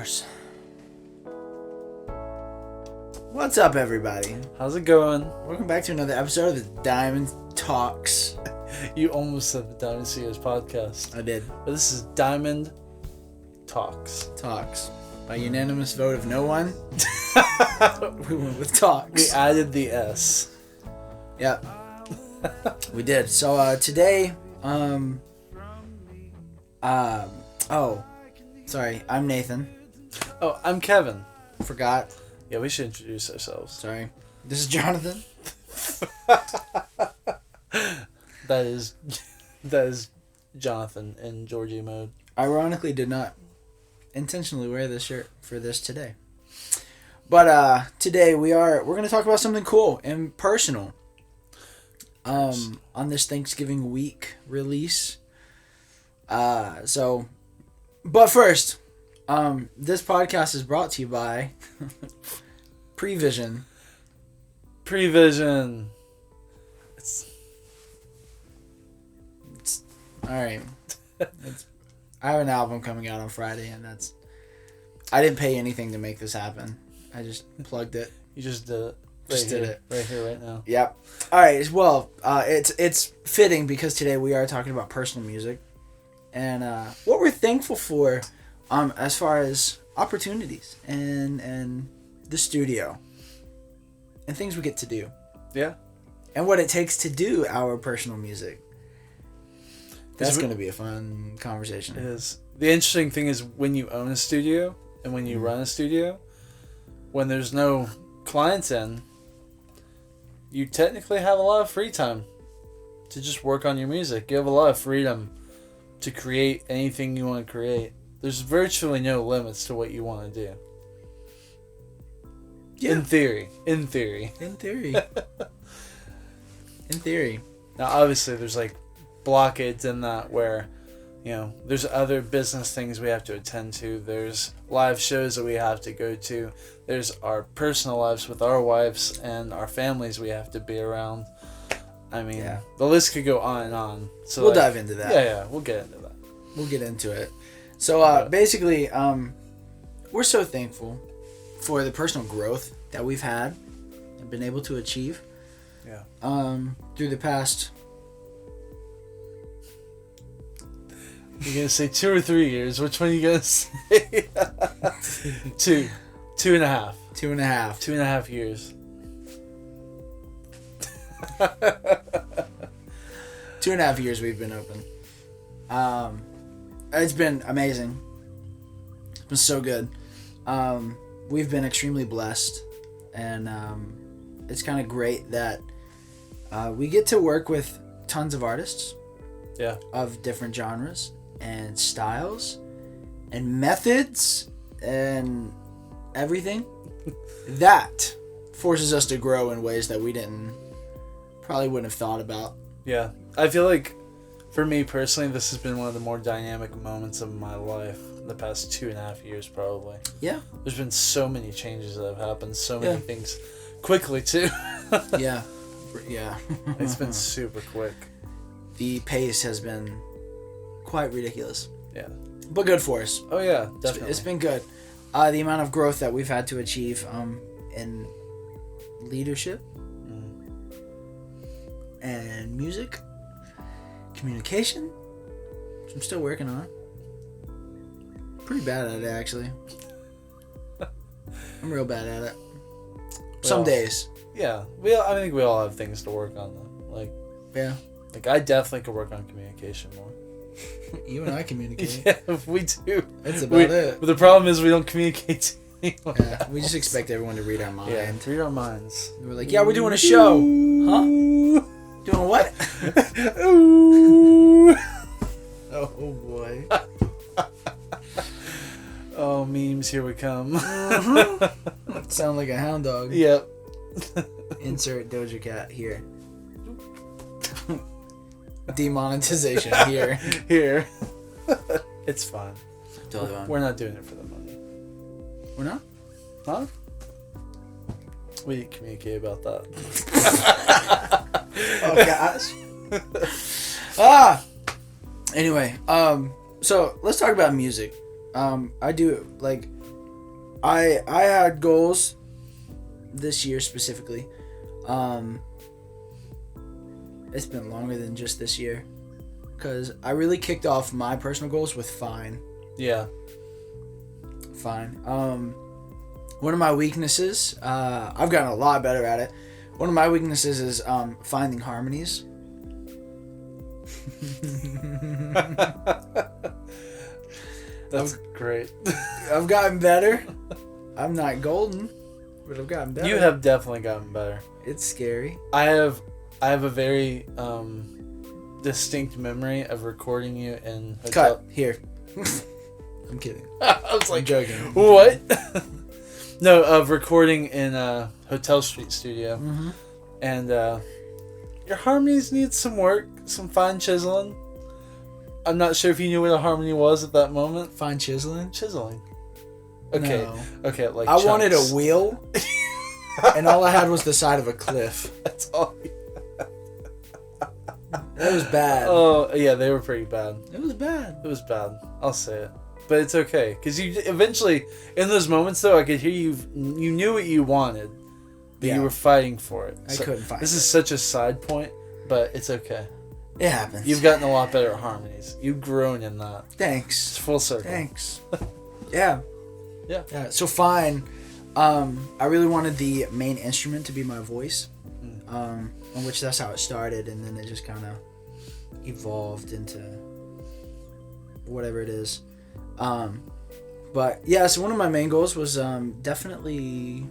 course. What's up, everybody? How's it going? Welcome back to another episode of the Diamond Talks. You almost said the Diamond Sears podcast. I did. But this is Diamond Talks. Talks. By unanimous vote of no one, we went with Talks. We added the S. Yep. We did. So today, sorry, I'm Nathan. Oh, I'm Kevin. Forgot. Yeah, we should introduce ourselves. Sorry. This is Jonathan. That is Jonathan in Georgie mode. Ironically, did not intentionally wear this shirt for this today. But today we're going to talk about something cool and personal. On this Thanksgiving week release. But first, this podcast is brought to you by Prevision. Prevision. It's all right. I have an album coming out on Friday, and I didn't pay anything to make this happen. I just plugged it. You just did it. Just did it right here, right now. Yep. All right. Well, it's fitting because today we are talking about personal music, and what we're thankful for, as far as opportunities and the studio, and things we get to do. Yeah. And what it takes to do our personal music. That's going to be a fun conversation. It is. The interesting thing is when you own a studio and when you run a studio, when there's no clients in, you technically have a lot of free time to just work on your music. You have a lot of freedom to create anything you want to create. There's virtually no limits to what you want to do. Yeah. In theory. In theory. Now, obviously, there's like blockades in that where, there's other business things we have to attend to. There's live shows that we have to go to. There's our personal lives with our wives and our families we have to be around. I mean, The list could go on and on. So we'll dive into that. Yeah, we'll get into that. We'll get into it. So basically, we're so thankful for the personal growth that we've had and been able to achieve. Yeah. Through the past. You're gonna say 2 or 3 years. Which one are you gonna say? 2. 2.5. 2.5. 2.5 years. 2.5 years we've been open. It's been amazing. It's been so good. We've been extremely blessed, and it's kind of great that we get to work with tons of artists. Yeah. Of different genres and styles and methods and everything. That forces us to grow in ways that we probably wouldn't have thought about. Yeah. I feel like, for me personally, this has been one of the more dynamic moments of my life in the past 2.5 years, probably. Yeah. There's been so many changes that have happened, so many things quickly, too. Yeah. It's been super quick. The pace has been quite ridiculous. Yeah. But good for us. Oh, yeah, definitely. It's been good. The amount of growth that we've had to achieve in leadership and music, communication, which I'm still working on. Pretty bad at it, actually. I'm real bad at it. Some days. Yeah. I think we all have things to work on, though. Yeah. I definitely could work on communication more. You and I communicate. Yeah, we do. That's about it. But the problem is we don't communicate to anyone. Yeah, we just expect everyone to read our mind. Yeah, read our minds. We're like, we're doing a show. Huh? Doing what? Ooh. Oh, boy. Oh, memes, here we come. Mm-hmm. Sound like a hound dog. Yep. Insert Doja Cat here. Demonetization here. Here. It's fine. Totally fine. We're not doing it for the money. We're not? Huh? We didn't communicate about that. Oh gosh. Anyway, so let's talk about music. I do I had goals this year specifically. It's been longer than just this year, because I really kicked off my personal goals with Fine. Yeah. Fine. One of my weaknesses, I've gotten a lot better at it. One of my weaknesses is finding harmonies. That's great. I've gotten better. I'm not golden, but I've gotten better. You have definitely gotten better. It's scary. I have a very distinct memory of recording you in hotel. Cut here. I'm kidding. I was I'm like, joking. what? No, of recording in a Hotel Street studio, Mm-hmm. and your harmonies need some work, some fine chiseling. I'm not sure if you knew what a harmony was at that moment. Fine chiseling. Chiseling. Okay. No. Okay. Like I wanted a chunks. wheel, and all I had was the side of a cliff. That's all. That was bad. Oh yeah, they were pretty bad. It was bad. It was bad. I'll say it. But it's okay, because you eventually, in those moments though, I could hear you knew what you wanted, but Yeah. you were fighting for it. I couldn't find This it. is such a side point, but it's okay. It happens. You've gotten a lot better at harmonies. You've grown in that. It's Thanks. full circle. Thanks. Yeah. Yeah. Yeah. So Fine. I really wanted the main instrument to be my voice. On which that's how it started, and then it just kind of evolved into whatever it is. But yeah, so one of my main goals was definitely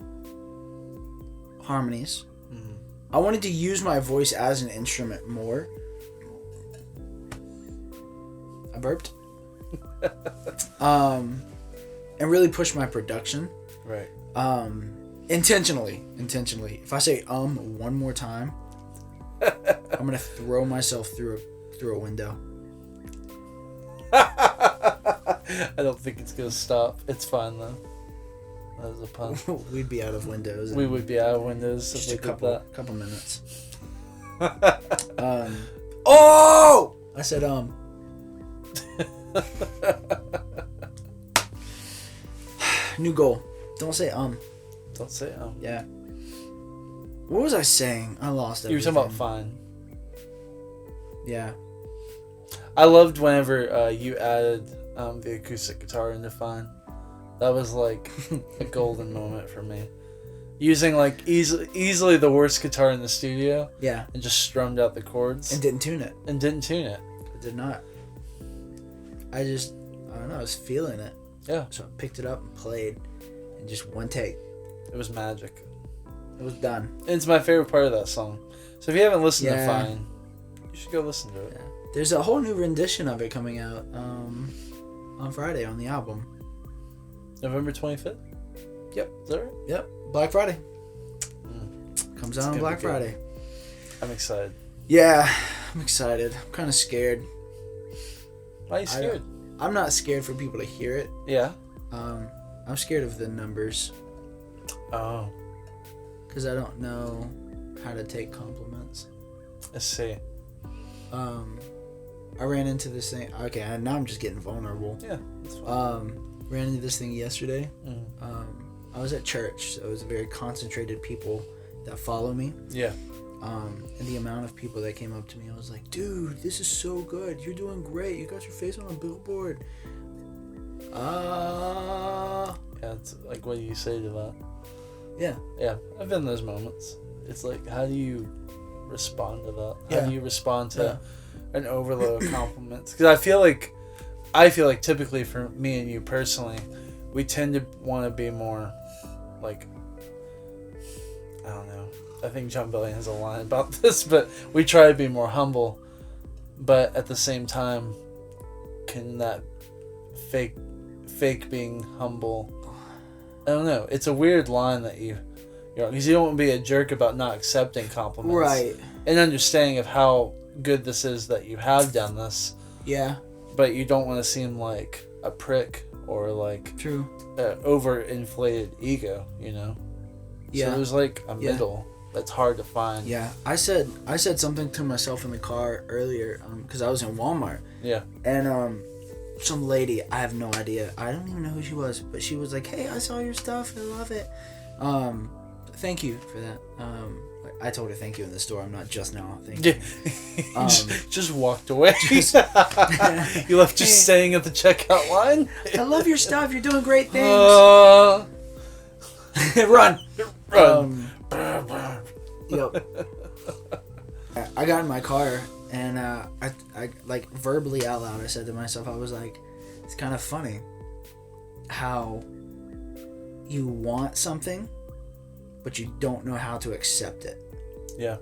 harmonies. Mhm. I wanted to use my voice as an instrument more. I burped. And really push my production. Right. Intentionally. If I say one more time, I'm gonna throw myself through a window. I don't think it's gonna stop. It's fine though. That was a pun. We'd be out of windows. We would be out of windows if just we a did that. couple minutes. Oh! I said New goal. Don't say Don't say Yeah. What was I saying? I lost it. You were talking about fine. Yeah. I loved whenever you added the acoustic guitar into Fine. That was like a golden moment for me. Using like easily the worst guitar in the studio Yeah. and just strummed out the chords And didn't tune it. and didn't tune it. I did not. I don't know, I was feeling it. Yeah, So I picked it up and played in just one take. it was magic. It was done. And it's my favorite part of that song. So if you haven't listened to Yeah. Fine, you should go listen to it. Yeah. There's a whole new rendition of it coming out on Friday on the album. November 25th? Yep. Is that right? Yep. Black Friday. Mm. Comes It's out on gonna Black be good. Friday. I'm excited. Yeah, I'm excited. I'm kind of scared. Why are you scared? I'm not scared for people to hear it. Yeah. I'm scared of the numbers Oh, because I don't know how to take compliments. let's see. I ran into this thing. Okay, now I'm just getting vulnerable. Yeah, that's fine. Ran into this thing yesterday. Mm. I was at church, so it was very concentrated people that follow me. Yeah. And the amount of people that came up to me, I was like, dude, this is so good. You're doing great. You got your face on a billboard. Yeah, it's like, what do you say to that? Yeah. Yeah, I've been in those moments. It's like, how do you respond to that? How Yeah. do you respond to an overload of compliments? Because I feel like typically for me and you personally, we tend to want to be more, like, I don't know. I think John Bellion has a line about this, but we try to be more humble. But at the same time, can that fake being humble? I don't know. It's a weird line that you're because you don't want to be a jerk about not accepting compliments, Right. and understanding of how good this is that you have done this, Yeah. but you don't want to seem like a prick or like True. overinflated ego, you know. Yeah. So there's like a Yeah. middle that's hard to find. Yeah. I said something to myself in the car earlier because I was in Walmart. Yeah. And some lady, I have no idea. I don't even know who she was, but she was like, "Hey, I saw your stuff. I love it. Thank you for that." I told her thank you in the store. I'm not just now. Thank you. Just walked away. You left just staying at the checkout line. I love your stuff. You're doing great things. Run. Yep. I got in my car and I like verbally out loud I said to myself, I was like, it's kind of funny how you want something but you don't know how to accept it. Yeah.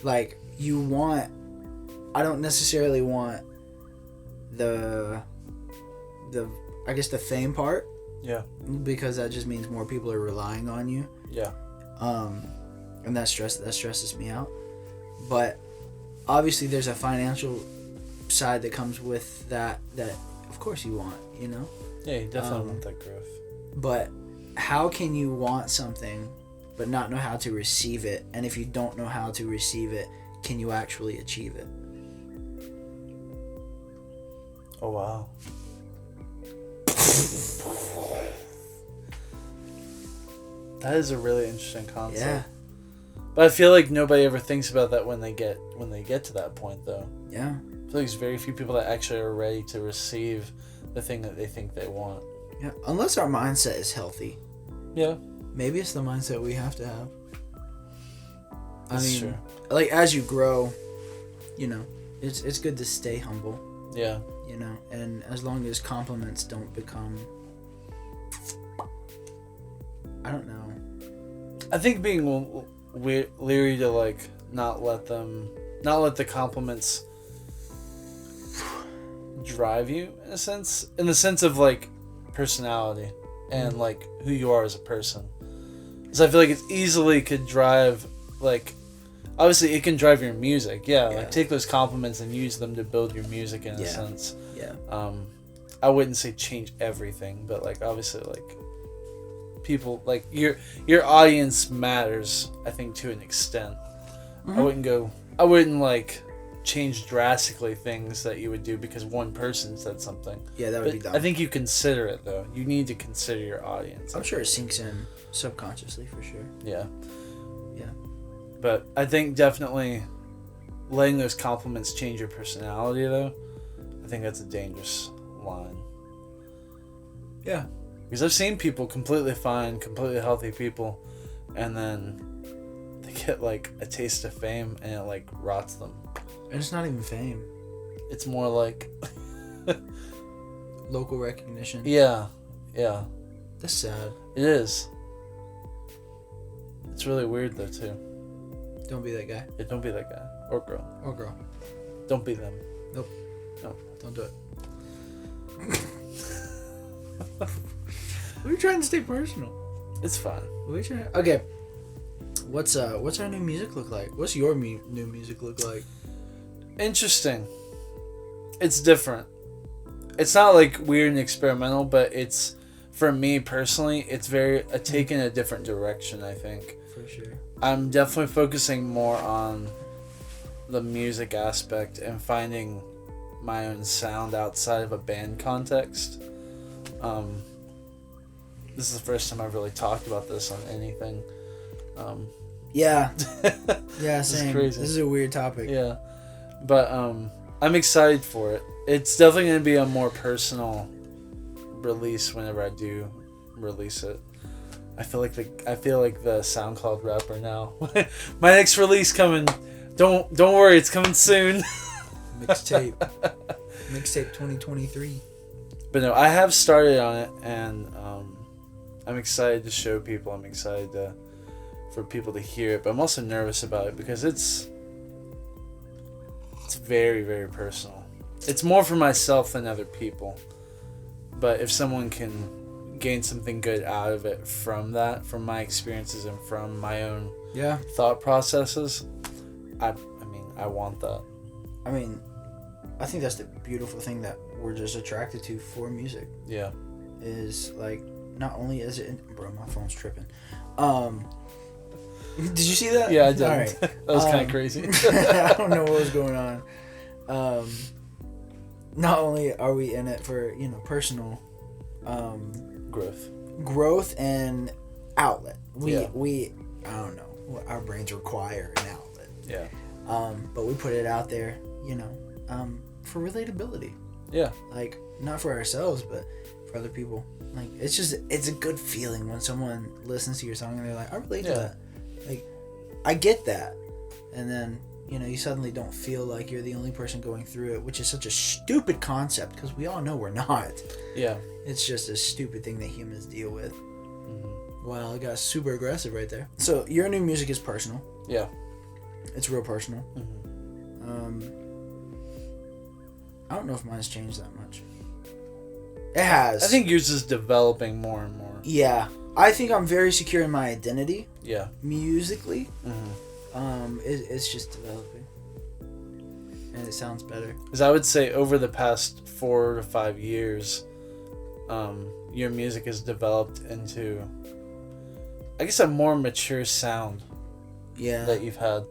Like I don't necessarily want the I guess the fame part. Yeah. Because that just means more people are relying on you. Yeah. And that stresses me out. But obviously there's a financial side that comes with that of course you want, you know? Yeah, you definitely want that growth. But how can you want something but not know how to receive it? And if you don't know how to receive it, can you actually achieve it? Oh, wow. That is a really interesting concept. Yeah. But I feel like nobody ever thinks about that when they get to that point, though. Yeah. I feel like there's very few people that actually are ready to receive the thing that they think they want. Yeah. Unless our mindset is healthy. Yeah. Maybe it's the mindset we have to have. That's true. Like as you grow, you know, it's good to stay humble. Yeah. You know, and as long as compliments don't become, I don't know. I think being leery to like not let the compliments drive you in the sense of like personality and like who you are as a person. Because I feel like it easily could drive, like, obviously it can drive your music. Yeah, like take those compliments and use them to build your music in a sense. Yeah. I wouldn't say change everything, but like obviously like people, like your audience matters, I think, to an extent. Mm-hmm. I wouldn't like change drastically things that you would do because one person said something. Yeah, that would be dumb. I think you consider it though. You need to consider your audience. I'm sure it sinks in subconsciously for sure. Yeah. Yeah. But I think definitely letting those compliments change your personality though, I think that's a dangerous line. Yeah. Because I've seen people completely fine, completely healthy people, and then they get like a taste of fame and it like rots them. And it's not even fame. It's more like local recognition. Yeah. Yeah. That's sad. It is. It's really weird though too. Don't be that guy. Yeah, don't be that guy. Or girl. Or girl. Don't be them. Nope. No. Don't do it. We're trying to stay personal. It's fine. We're trying. Okay. What's our new music look like? What's your new music look like? Interesting. It's different. It's not like weird and experimental, but it's, for me personally, it's taken a different direction, I think. For sure. I'm definitely focusing more on the music aspect and finding my own sound outside of a band context. This is the first time I've really talked about this on anything. Yeah. Yeah, This same. is crazy. This is a weird topic. Yeah. But I'm excited for it. It's definitely going to be a more personal release whenever I do release it. I feel like the SoundCloud rapper now. My next release coming. Don't worry, it's coming soon. Mixtape 2023. But no, I have started on it, and I'm excited to show people. I'm excited for people to hear it, but I'm also nervous about it because it's very, very personal. It's more for myself than other people. But if someone can gain something good out of it from that, from my experiences and from my own thought processes, I want that. I mean, I think that's the beautiful thing that we're just attracted to for music. Yeah. Is like, not only is it... Bro, my phone's tripping. Did you see that? Yeah, I did. All right. That was kind of crazy. I don't know what was going on. not only are we in it for, personal growth and outlet. We I don't know, our brains require an outlet. Yeah. But we put it out there, for relatability. Yeah. Like, not for ourselves, but for other people. Like, it's a good feeling when someone listens to your song and they're like, I relate to that. Like, I get that. And then, you suddenly don't feel like you're the only person going through it, which is such a stupid concept because we all know we're not. Yeah. It's just a stupid thing that humans deal with. Mm-hmm. Wow, I got super aggressive right there. So, your new music is personal. Yeah. It's real personal. Mm-hmm. I don't know if mine's changed that much. It has. I think yours is developing more and more. Yeah. I think I'm very secure in my identity. Yeah. Musically. Mm-hmm. It's just developing. And it sounds better. Because I would say over the past 4 to 5 years, your music has developed into, I guess, a more mature sound. Yeah. That you've had.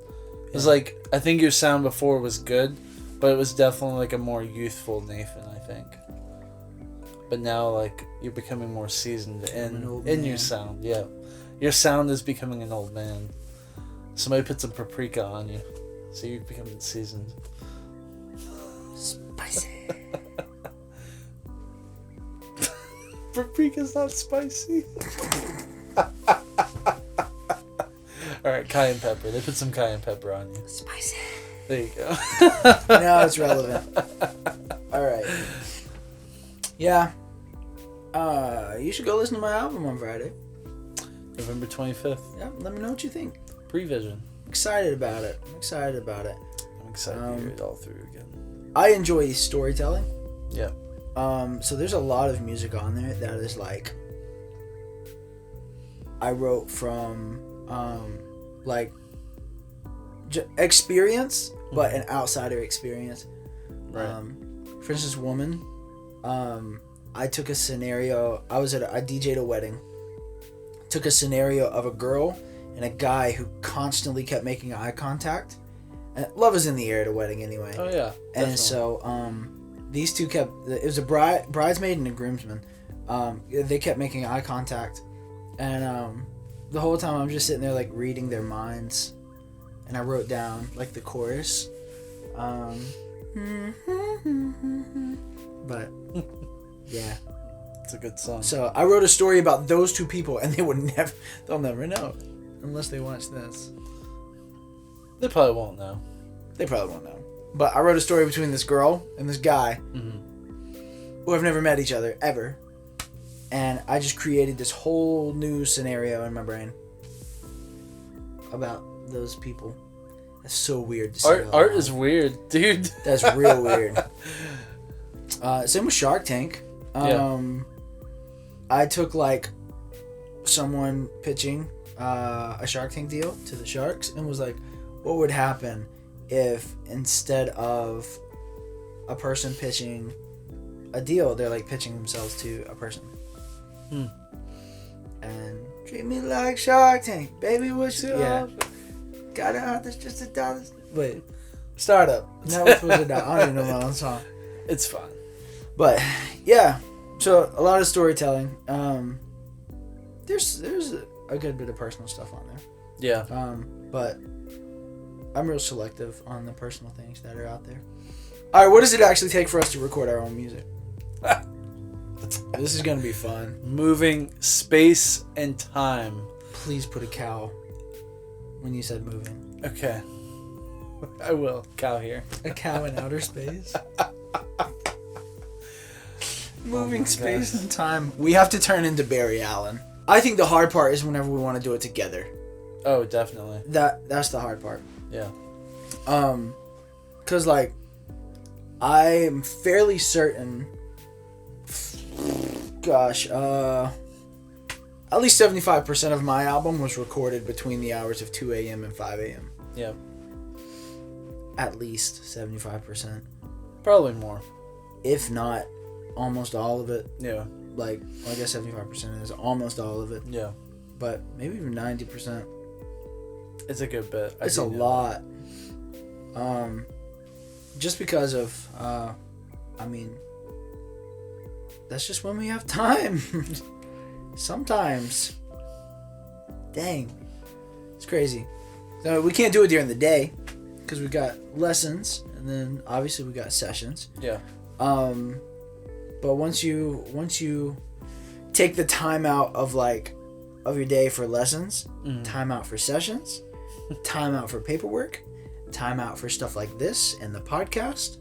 It's like, I think your sound before was good, but it was definitely like a more youthful Nathan, I think. But now, like, you're becoming more seasoned in your sound. Yeah. Your sound is becoming an old man. Somebody put some paprika on you, so you're becoming seasoned. Spicy. Paprika's not spicy. Alright, cayenne pepper. They put some cayenne pepper on you. Spicy. There you go. Now it's relevant. Alright. Yeah. You should go listen to my album on Friday. November 25th. Yeah, let me know what you think. Prevision. Excited about it. I'm excited to hear it all through again. I enjoy storytelling. Yeah. So there's a lot of music on there that is like, I wrote from experience, but an outsider experience. Right. For instance, Woman. I took a scenario. I DJ'd a wedding. Took a scenario of a girl and a guy who constantly kept making eye contact. And love is in the air at a wedding anyway. Oh yeah. And definitely. so these two kept. It was a bridesmaid and a groomsman. They kept making eye contact, and the whole time I'm just sitting there like reading their minds, and I wrote down like the chorus. But yeah, it's a good song. So I wrote a story about those two people, and they'll never know unless they watch this. They probably won't know. They probably won't know. But I wrote a story between this girl and this guy who have never met each other ever, and I just created this whole new scenario in my brain about those people. That's so weird to say. Art is weird, dude. That's real weird. Same with Shark Tank. I took like someone pitching a Shark Tank deal to the Sharks and was like, what would happen if instead of a person pitching a deal, they're like pitching themselves to a person. And treat me like Shark Tank, baby. What's your got out? That's just $1. Wait, startup. That was supposed to die. I don't even know my own song. It's fun. But yeah, so a lot of storytelling. There's a good bit of personal stuff on there. Yeah. But I'm real selective on the personal things that are out there. All right, what does it actually take for us to record our own music? This is gonna be fun. Moving space and time. Please put a cow when you said moving. Okay. I will. Cow here. A cow in outer space. Moving space and time. We have to turn into Barry Allen. I think the hard part is whenever we want to do it together. Oh, definitely. That's the hard part. Yeah. Cause like, I am fairly certain. Gosh, at least 75% of my album was recorded between the hours of 2 a.m. and 5 a.m. Yeah. At least 75%. Probably more. If not, almost all of it. Yeah. Like, well, I guess 75% is almost all of it. Yeah. But maybe even 90%. It's a good bit. It's a lot. Just because of I mean, that's just when we have time. Sometimes. Dang. It's crazy. So we can't do it during the day because we got lessons and then obviously we got sessions. Yeah. But once you take the time out of your day for lessons, time out for sessions, time out for paperwork, time out for stuff like this and the podcast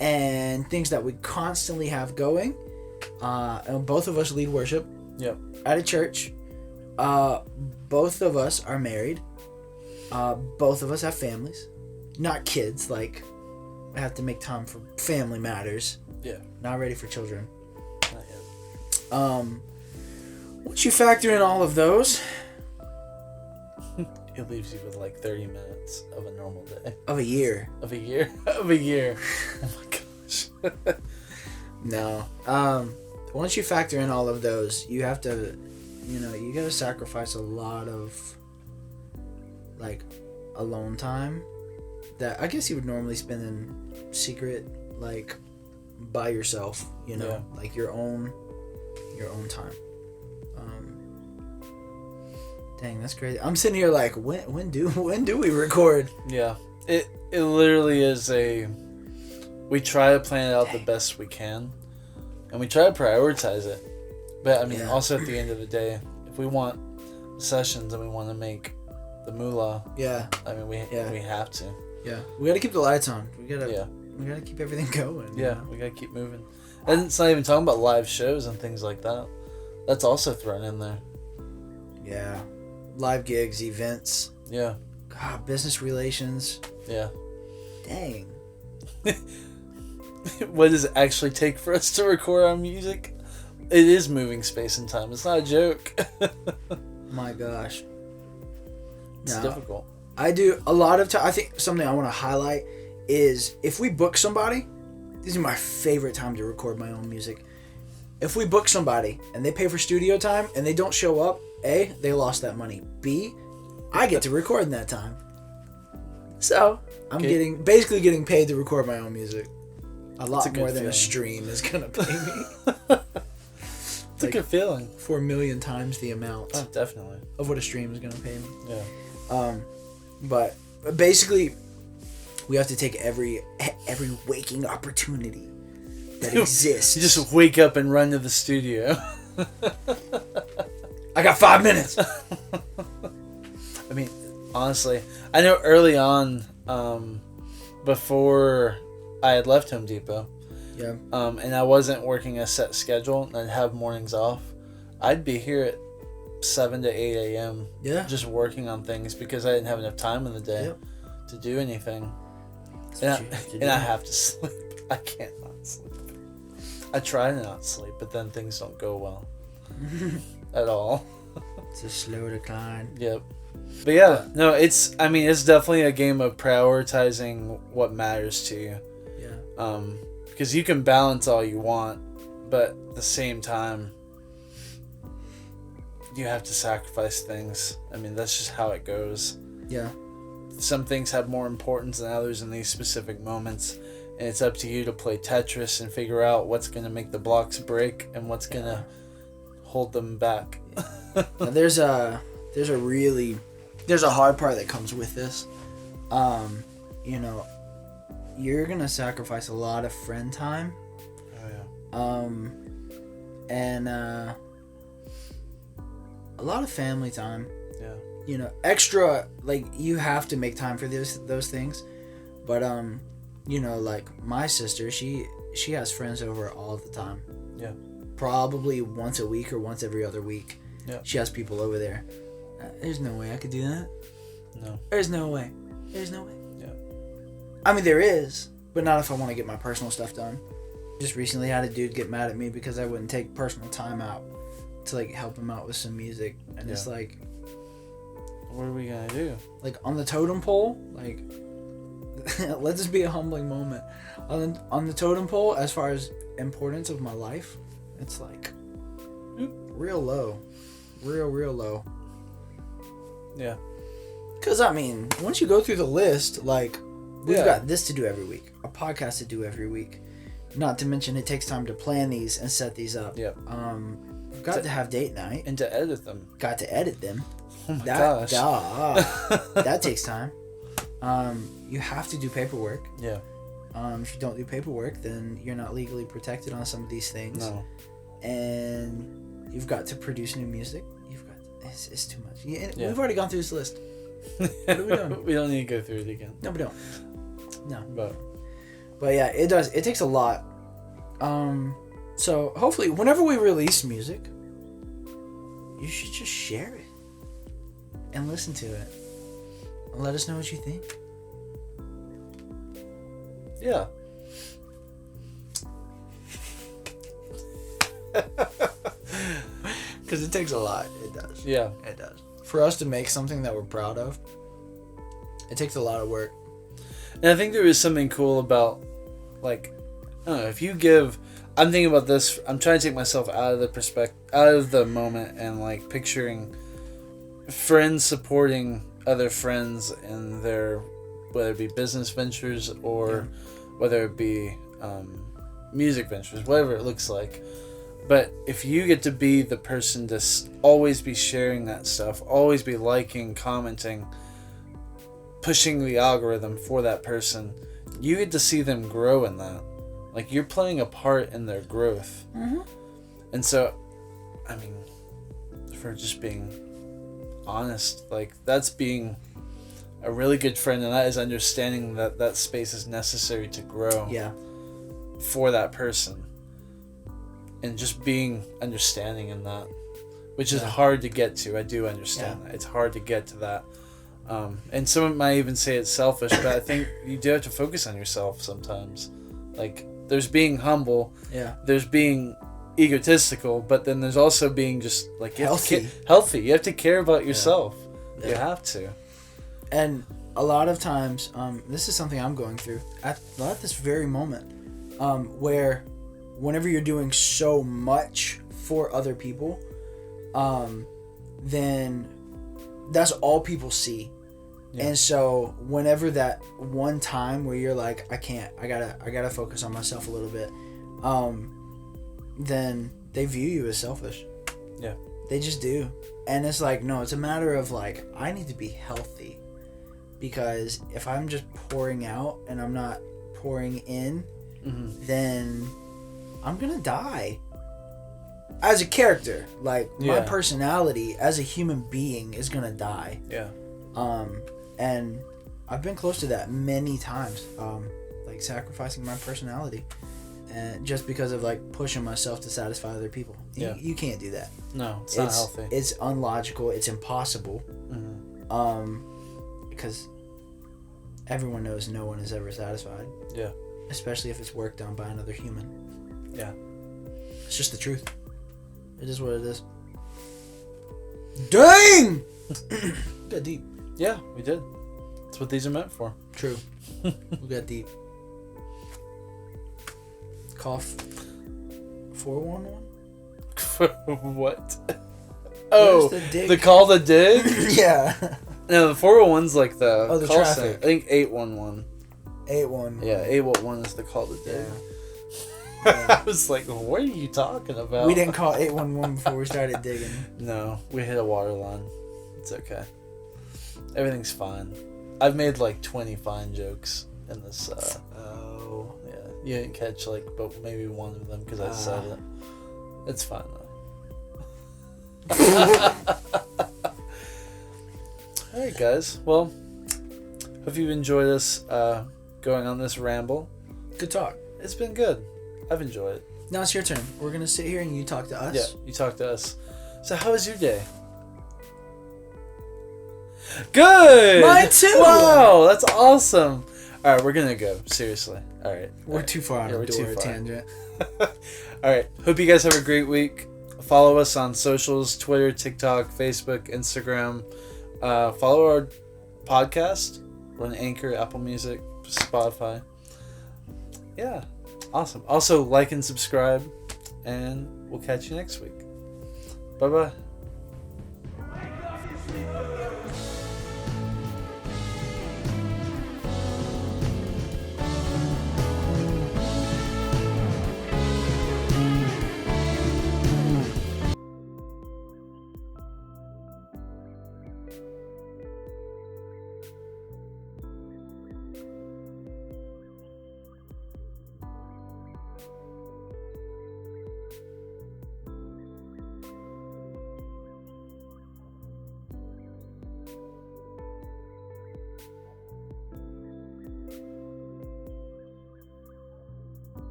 and things that we constantly have going. And both of us lead worship. Yep. At a church. Both of us are married. Both of us have families. Not kids, like I have to make time for family matters. Yeah. Not ready for children. Not yet. Once you factor in all of those, It leaves you with like 30 minutes of a normal day. of a year. Of a year? Of a year. Oh my gosh. No. Once you factor in all of those, you have to, you gotta sacrifice a lot of, like, alone time that I guess you would normally spend in secret, like, by yourself, Yeah. like your own time. Dang, that's crazy. I'm sitting here like, when do we record? Yeah. It literally is we try to plan it out the best we can. And we try to prioritize it. But I mean, Yeah. also at the end of the day, if we want sessions and we want to make the moolah, Yeah, I mean, we have to. yeah. We gotta keep the lights on. We gotta Yeah. keep everything going. Yeah, we gotta keep moving. And it's not even talking about live shows and things like that. That's also thrown in there. Yeah. Live gigs, events. Yeah. God, business relations. Yeah. Dang. What does it actually take for us to record our music? It is moving space and time. It's not a joke. My gosh. It's No. difficult. I do a lot of time. I think something I want to highlight is if we book somebody, this is my favorite time to record my own music. If we book somebody and they pay for studio time and they don't show up, A, they lost that money. B, I get to record in that time. So I'm Okay. basically getting paid to record my own music. A lot a good more than a feeling. stream is gonna pay me. It's a good feeling. 4 million times the amount Oh, definitely. of what a stream is gonna pay me. Yeah. But basically, we have to take every waking opportunity that exists. You just wake up and run to the studio. I got 5 minutes. I mean, honestly, I know early on, before I had left Home Depot, Yeah. and I wasn't working a set schedule, and I'd have mornings off, I'd be here at 7 to 8 a.m. Yeah. just working on things because I didn't have enough time in the day Yep. to do anything. That's And what you have to and do. I have to sleep. I can't not sleep. I try to not sleep, but then things don't go well at all. It's a slow decline. Yep. But yeah, no, it's definitely a game of prioritizing what matters to you. Yeah. Because you can balance all you want, but at the same time, you have to sacrifice things. I mean, that's just how it goes. Yeah. Some things have more importance than others in these specific moments, and it's up to you to play Tetris and figure out what's going to make the blocks break and what's going to hold them back. Now, there's a hard part that comes with this. You're gonna sacrifice a lot of friend time. Oh, And a lot of family time. yeah. Extra, like, you have to make time for those things. But like my sister, she has friends over all the time. Yeah. Probably once a week or once every other week. Yeah. She has people over there. There's no way I could do that. No. There's no way. There's no way. Yeah. I mean, there is, but not if I want to get my personal stuff done. Just recently had a dude get mad at me because I wouldn't take personal time out to, like, help him out with some music. And it's Yeah. like What are we going to do? like on the totem pole, like let this be a humbling moment. On the totem pole, as far as importance of my life, it's like real low. Real low. Yeah. Because, I mean, once you go through the list, like, we've Yeah. got this to do every week, a podcast to do every week, Not to mention it takes time to plan these and set these up. Yep. We've got to have date night. And to edit them. Got to edit them. Oh my gosh. That takes time. You have to do paperwork. Yeah. If you don't do paperwork, then you're not legally protected on some of these things. No. And you've got to produce new music. It's too much. Yeah. We've already gone through this list. What are we doing? We don't need to go through it again. No, we don't. No. But yeah, it does. It takes a lot. So hopefully, whenever we release music, you should just share it and listen to it and let us know what you think. Yeah. Because it takes a lot. It does. Yeah. It does. For us to make something that we're proud of, it takes a lot of work. And I think there is something cool about, like, I don't know, if you give... I'm thinking about this. I'm trying to take myself out of the moment and, like, picturing friends supporting other friends in their, whether it be business ventures or whether it be music ventures, whatever it looks like. But if you get to be the person to always be sharing that stuff, always be liking, commenting, pushing the algorithm for that person, you get to see them grow in that. Like, you're playing a part in their growth. Mm-hmm. And so, I mean, for just being honest, like, that's being a really good friend, and that is understanding that that space is necessary to grow for that person. And just being understanding in that, which is hard to get to. I do understand that. It's hard to get to that. And someone might even say it's selfish, but I think you do have to focus on yourself sometimes. Like, there's being humble. Yeah. There's being egotistical, but then there's also being just, like, healthy. Healthy. You have to care about yourself. Yeah. You have to. And a lot of times, this is something I'm going through at this very moment, where whenever you're doing so much for other people, then that's all people see. Yeah. And so whenever that one time where you're like, I gotta focus on myself a little bit, then they view you as selfish. Yeah. They just do. And it's like, no, it's a matter of, like, I need to be healthy, because if I'm just pouring out and I'm not pouring in, then I'm gonna die as a character. Like, my personality as a human being is gonna die. Yeah. And I've been close to that many times, like sacrificing my personality, and just because of, like, pushing myself to satisfy other people. You can't do that. No, it's not healthy. It's unlogical. It's impossible. Because everyone knows no one is ever satisfied. Yeah. Especially if it's work done by another human. Yeah. It's just the truth. It is what it is. Dang! Got deep. Yeah, we did. That's what these are meant for. True. We got deep. Cough 411? What? Oh, the call to dig? Yeah. No, the 401's like the the call traffic. center. I think 811. 811. Yeah, 811 is the call to dig. Yeah. I was like, what are you talking about? We didn't call 811 before we started digging. No, we hit a water line. It's okay. Everything's fine. I've made like 20 fine jokes in this. Oh. Yeah, you didn't catch but maybe one of them because I said it. It's fine though. Alright guys, well, hope you've enjoyed us going on this ramble. Good talk. It's been good. I've enjoyed it. Now it's your turn. We're going to sit here and you talk to us. Yeah, you talk to us. So how was your day? Good! Mine too! Wow, that's awesome. Alright, we're going to go. Seriously. Alright. We're too far on the door tangent. Alright, hope you guys have a great week. Follow us on socials, Twitter, TikTok, Facebook, Instagram. Follow our podcast. We're on Anchor, Apple Music, Spotify. Yeah, awesome. Also, like and subscribe, and we'll catch you next week. Bye-bye.